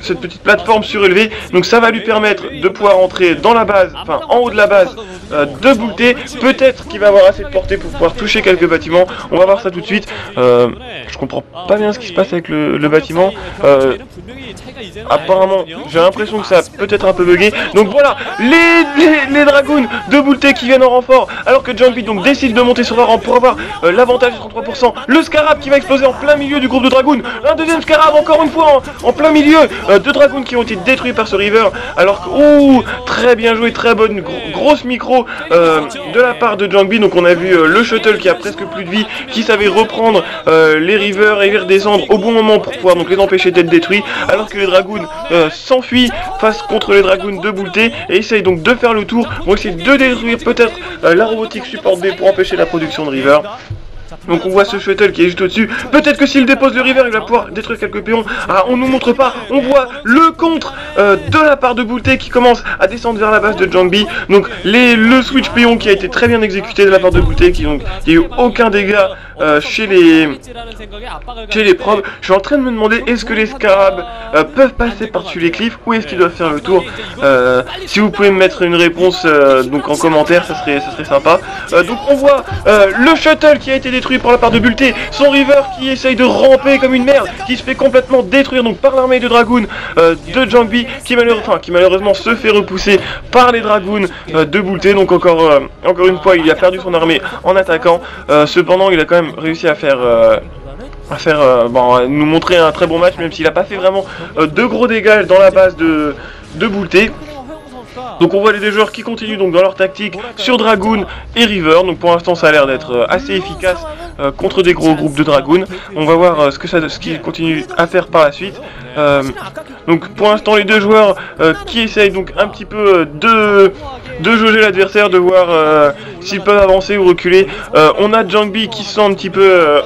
cette petite plateforme surélevée. Donc ça va lui permettre de pouvoir entrer dans la base, enfin en haut de la base de Boulté. Peut-être qu'il va avoir assez de portée pour pouvoir toucher quelques bâtiments. On va voir ça tout de suite. Je comprends pas bien ce qui se passe avec le bâtiment. Apparemment, j'ai l'impression que ça a peut-être un peu bugué. Donc voilà, les Dragoons de Boulté qui viennent en renfort. Alors que Jumpy donc décide de monter sur la rampe pour avoir l'avantage de 33%. Le Scarab qui va exploser en plein milieu du groupe de Dragoons. Un deuxième Scarab encore une fois en plein milieu. Deux Dragoons qui ont été détruits par ce River. Alors que, ouh, très bien joué, très bonne grosse micro de la part de Jumpy. Donc on a vu le Shuttle qui a presque plus de vie, qui savait reprendre les Rivers et les redescendre au bon moment pour pouvoir donc les empêcher d'être détruits. Alors que les Dragoons s'enfuient face contre les Dragoons de Boulté et essayent donc de faire le tour. Vont essayer de détruire peut-être la robotique support B pour empêcher la production de River. Donc on voit ce shuttle qui est juste au-dessus. Peut-être que s'il dépose le River, il va pouvoir détruire quelques pions. Ah, on nous montre pas. On voit le contre de la part de Boulté qui commence à descendre vers la base de Jumpy. Donc le switch pion qui a été très bien exécuté de la part de Boulté, qui donc il n'y a eu aucun dégât chez les probes. Je suis en train de me demander, est-ce que les Scarabs peuvent passer par-dessus les cliffs ou est-ce qu'ils doivent faire le tour? Si vous pouvez me mettre une réponse donc en commentaire, ça serait sympa. Donc on voit le shuttle qui a été détruit par la part de Boulté, son River qui essaye de ramper comme une merde, qui se fait complètement détruire donc par l'armée de Dragoons de Jumpy, qui malheureusement se fait repousser par les Dragoons de Boulté. Donc encore une fois, il a perdu son armée en attaquant. Cependant, il a quand même réussi à faire nous montrer un très bon match, même s'il n'a pas fait vraiment de gros dégâts dans la base de Boulté. Donc on voit les deux joueurs qui continuent donc dans leur tactique sur Dragoon et River. Donc pour l'instant ça a l'air d'être assez efficace contre des gros groupes de Dragoon. On va voir ce qu'ils continuent à faire par la suite. Donc pour l'instant les deux joueurs qui essayent donc un petit peu de jauger l'adversaire, de voir s'ils peuvent avancer ou reculer. On a Jumpy qui se sent un petit peu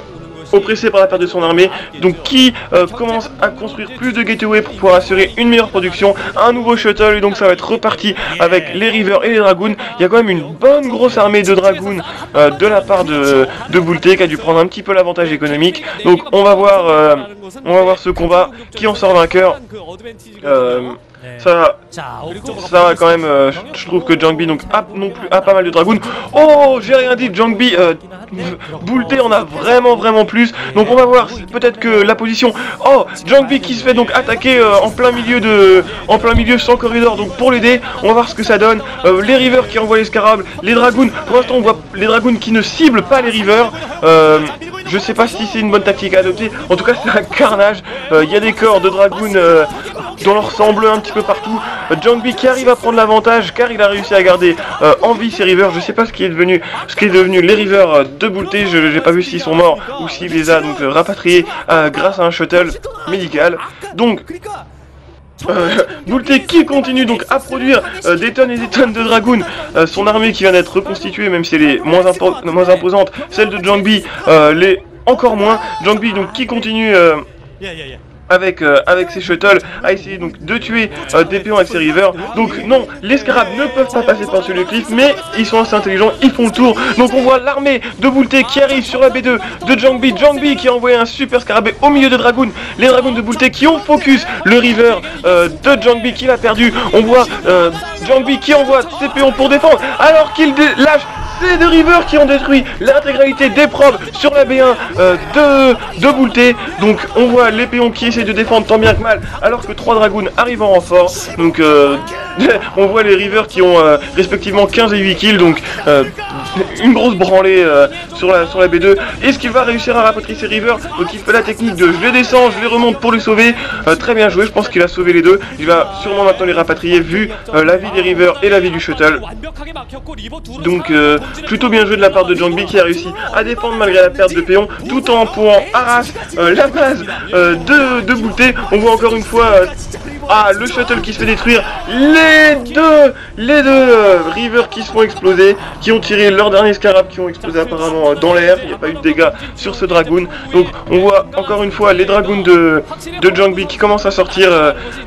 oppressé par la perte de son armée, donc qui commence à construire plus de gateway pour pouvoir assurer une meilleure production, un nouveau shuttle, et donc ça va être reparti avec les Rivers et les Dragoons. Il y a quand même une bonne grosse armée de Dragoons de la part de Boulté qui a dû prendre un petit peu l'avantage économique. Donc on va voir ce combat, qui en sort vainqueur. Ça quand même, je trouve que Jumpy donc a pas mal de Dragoons. Oh, j'ai rien dit, Jumpy, Boulté en a vraiment plus. Donc on va voir peut-être que la position. Oh, Jumpy qui se fait donc attaquer en plein milieu sans corridor. Donc pour l'aider, on va voir ce que ça donne. Les Rivers qui envoient les Scarabs, les Dragoons. Pour l'instant, on voit les Dragoons qui ne ciblent pas les Rivers. Je sais pas si c'est une bonne tactique à adopter. En tout cas, c'est un carnage. Il y a des corps de Dragoon dans leur semble un petit peu partout. Jumpy qui arrive à prendre l'avantage car il a réussi à garder en vie ses Rivers. Je sais pas ce qui est devenu les Rivers de Boulté. Je n'ai pas vu s'ils sont morts ou s'il les a donc rapatriés grâce à un shuttle médical. Donc Boulté qui continue donc à produire des tonnes et des tonnes de Dragoons. Son armée qui vient d'être reconstituée, même si elle est moins imposante, celle de Jumpy l'est encore moins. Jumpy donc qui continue avec ses shuttles à essayer donc de tuer des pions avec ses Rivers. Donc non, les Scarabs ne peuvent pas passer par-dessus le cliff, mais ils sont assez intelligents, ils font le tour. Donc on voit l'armée de Boulté qui arrive sur la B2 de Jumpy qui a envoyé un super Scarabée au milieu de Dragoon. Les Dragoons de Boulté qui ont focus le River de Jumpy qui l'a perdu. On voit Jumpy qui envoie ses pions pour défendre alors qu'il lâche ces deux Rivers qui ont détruit l'intégralité des probes sur la B1 de Boulté. Donc on voit les péons qui essaient de défendre tant bien que mal alors que 3 Dragoons arrivent en renfort. Donc on voit les Rivers qui ont respectivement 15 et 8 kills. Donc une grosse branlée sur la B2. Est-ce qu'il va réussir à rapatrier ses Rivers? Donc il fait la technique de je les descends, je les remonte pour les sauver. Très bien joué, je pense qu'il a sauvé les deux. Il va sûrement maintenant les rapatrier vu la vie des Rivers et la vie du shuttle. Donc plutôt bien joué de la part de Jumpy qui a réussi à défendre malgré la perte de péons tout en pouvant arracher la base de Boulté. On voit encore une fois le shuttle qui se fait détruire, les deux Rivers qui se font exploser, qui ont tiré leurs derniers Scarabs qui ont explosé apparemment dans l'air. Il n'y a pas eu de dégâts sur ce Dragoon. Donc on voit encore une fois les Dragoons de Jumpy qui commencent à sortir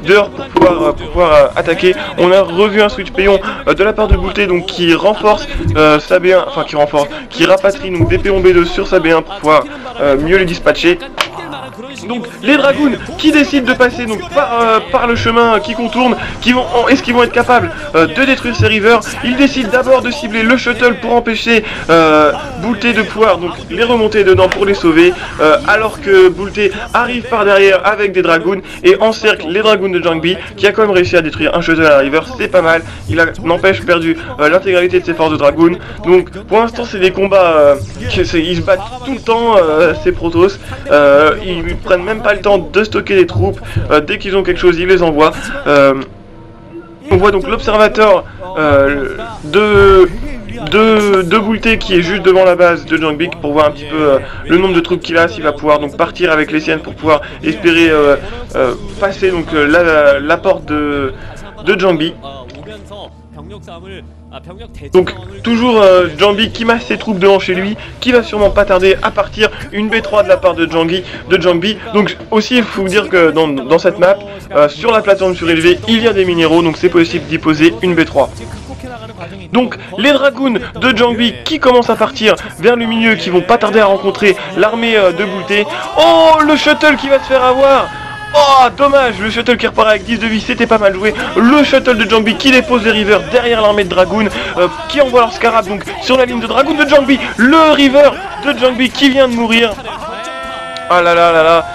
dehors pour pouvoir attaquer. On a revu un switch péon de la part de Boulté donc qui renforce sa B1, enfin qui rapatrie donc des péons B2 sur sa B1 pour pouvoir mieux les dispatcher. Donc les Dragoons qui décident de passer donc par le chemin qui contourne, est-ce qu'ils vont être capables de détruire ces rivers? Ils décident d'abord de cibler le shuttle pour empêcher Boulté de pouvoir donc les remonter dedans pour les sauver, alors que Boulté arrive par derrière avec des Dragoons et encercle les Dragoons de Jangbi, qui a quand même réussi à détruire un shuttle à la river, c'est pas mal. Il a n'empêche perdu l'intégralité de ses forces de Dragoon. Donc pour l'instant c'est des combats ils se battent tout le temps, ces Protoss, ils prennent même pas le temps de stocker des troupes, dès qu'ils ont quelque chose ils les envoient. On voit donc l'observateur de Boulté qui est juste devant la base de Jangbi pour voir un petit peu le nombre de troupes qu'il a, s'il va pouvoir donc partir avec les siennes pour pouvoir espérer passer donc la porte de Jangbi. Donc toujours Jangbi qui masse ses troupes devant chez lui, qui va sûrement pas tarder à partir, une B3 de la part de Jangbi. Donc aussi il faut vous dire que dans cette map, sur la plateforme surélevée, il y a des minéraux, donc c'est possible d'y poser une B3. Donc les Dragoons de Jangbi qui commencent à partir vers le milieu, qui vont pas tarder à rencontrer l'armée de Boulté. Oh, le shuttle qui va se faire avoir! Oh, dommage, le shuttle qui repart avec 10 de vie, c'était pas mal joué. Le shuttle de Jangbi qui dépose les rivers derrière l'armée de Dragoon, qui envoie leur scarab donc sur la ligne de Dragoon de Jangbi. Le river de Jangbi qui vient de mourir. Ah là là là là.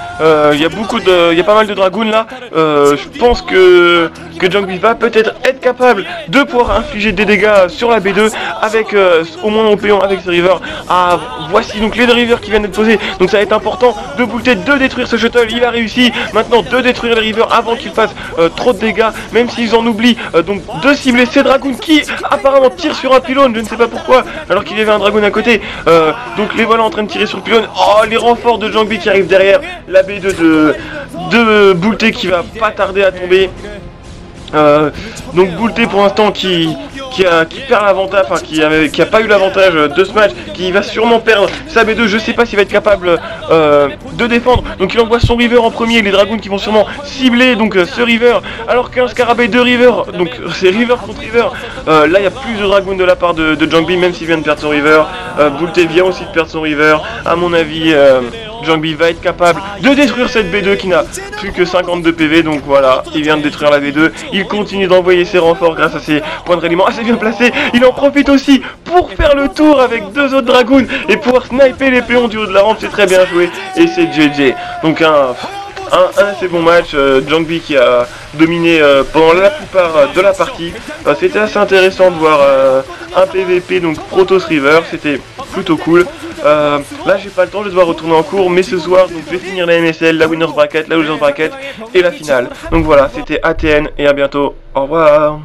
Il y a pas mal de Dragoons là. Je pense que Jangbi va peut-être être capable de pouvoir infliger des dégâts sur la B2 avec au moins mon péon avec ce river. Ah, voici donc les deux rivers qui viennent d'être posés. Donc ça va être important de Boulté de détruire ce shuttle. Il a réussi maintenant de détruire les rivers avant qu'ils fassent trop de dégâts, même s'ils en oublient donc de cibler ces Dragoons qui apparemment tirent sur un pylône, je ne sais pas pourquoi, alors qu'il y avait un Dragoon à côté. Donc les voilà en train de tirer sur le pylône. Oh, les renforts de Jangbi qui arrivent derrière la B2 de Boulté qui va pas tarder à tomber. Donc Boulté pour l'instant qui perd l'avantage, enfin qui a pas eu l'avantage de ce match, qui va sûrement perdre sa B2, je sais pas s'il va être capable de défendre. Donc il envoie son river en premier, les Dragoons qui vont sûrement cibler donc ce river, alors qu'un scarabée de river, donc c'est river contre river. Là il y a plus de Dragoons de la part de Jangbi, même s'il vient de perdre son river. Boulté vient aussi de perdre son river, à mon avis. Jangbi va être capable de détruire cette B2 qui n'a plus que 52 PV, donc voilà, il vient de détruire la B2, il continue d'envoyer ses renforts grâce à ses points de ralliement assez bien placés, il en profite aussi pour faire le tour avec deux autres Dragoons et pouvoir sniper les péons du haut de la rampe, c'est très bien joué, et c'est GG. Donc un assez bon match, Jangbi qui a dominé pendant la plupart de la partie. C'était assez intéressant de voir un PVP, donc Protoss River, c'était plutôt cool. Là j'ai pas le temps, je vais devoir retourner en cours, mais ce soir donc je vais finir la MSL, la Winners Bracket, la Losers Bracket et la finale. Donc voilà, c'était ATN et à bientôt, au revoir.